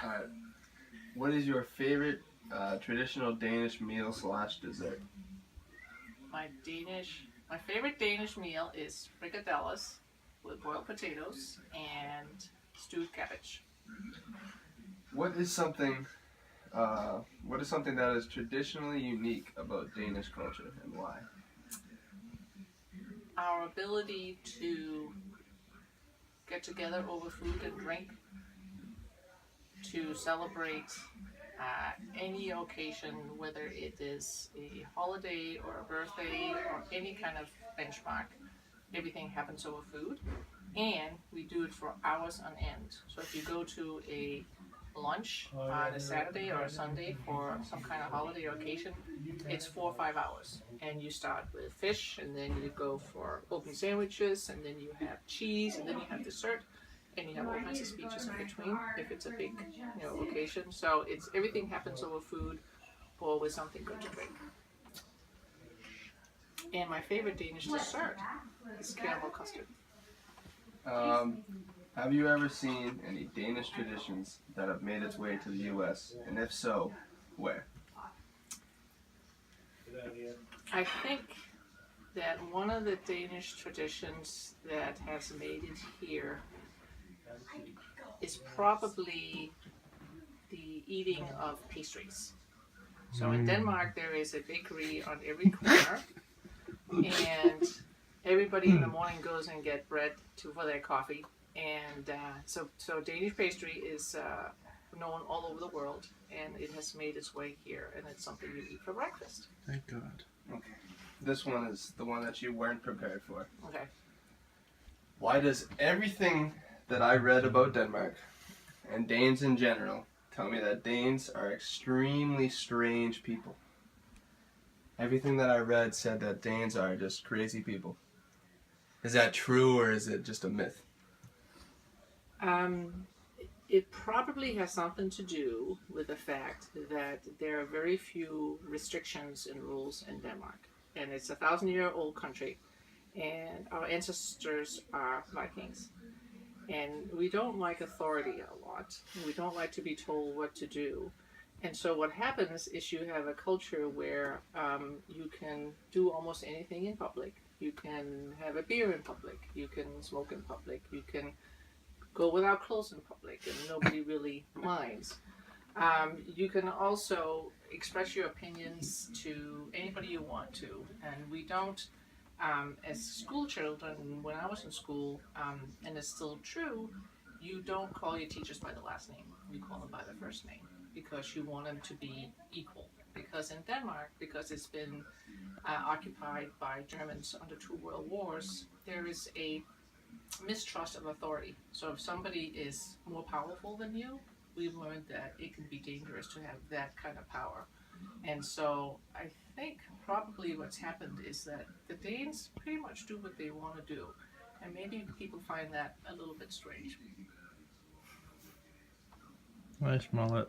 Alright. What is your favorite traditional Danish meal slash dessert? My favorite Danish meal is frikadellas with boiled potatoes and stewed cabbage. What is something what is something that is traditionally unique about Danish culture and why? Our ability to get together over food and drink to celebrate any occasion, whether it is a holiday or a birthday or any kind of benchmark. Everything happens over food, and we do it for hours on end. So if you go to a lunch on a Saturday or a Sunday for some kind of holiday or occasion, it's 4 or 5 hours. And you start with fish, and then you go for open sandwiches, and then you have cheese, and then you have dessert, and you have all kinds of speeches in between if it's a big, occasion. So it's everything happens over food or with something good to drink. And my favorite Danish dessert is caramel custard. Have you ever seen any Danish traditions that have made its way to the U.S.? And if so, where? I think that one of the Danish traditions that has made it here is probably the eating of pastries. So in Denmark, there is a bakery on every corner, and everybody in the morning goes and get bread for their coffee. And so Danish pastry is known all over the world, and it has made its way here, and it's something you eat for breakfast. Thank God. Okay. This one is the one that you weren't prepared for. Okay. Why does everything that I read about Denmark, and Danes in general, tell me that Danes are extremely strange people? Everything that I read said that Danes are just crazy people. Is that true, or is it just a myth? It probably has something to do with the fact that there are very few restrictions and rules in Denmark. And it's a 1,000-year-old country, and our ancestors are Vikings. And we don't like authority a lot. We don't like to be told what to do. And so what happens is you have a culture where you can do almost anything in public. You can have a beer in public. You can smoke in public. You can go without clothes in public, and nobody really minds. You can also express your opinions to anybody you want to, and we don't, as school children, when I was in school, and it's still true, you don't call your teachers by the last name, you call them by the first name, because you want them to be equal. Because in Denmark, because it's been occupied by Germans under 2 world wars, there is a mistrust of authority. So if somebody is more powerful than you, we've learned that it can be dangerous to have that kind of power. And so I think probably what's happened is that the Danes pretty much do what they want to do. And maybe people find that a little bit strange. Nice mullet.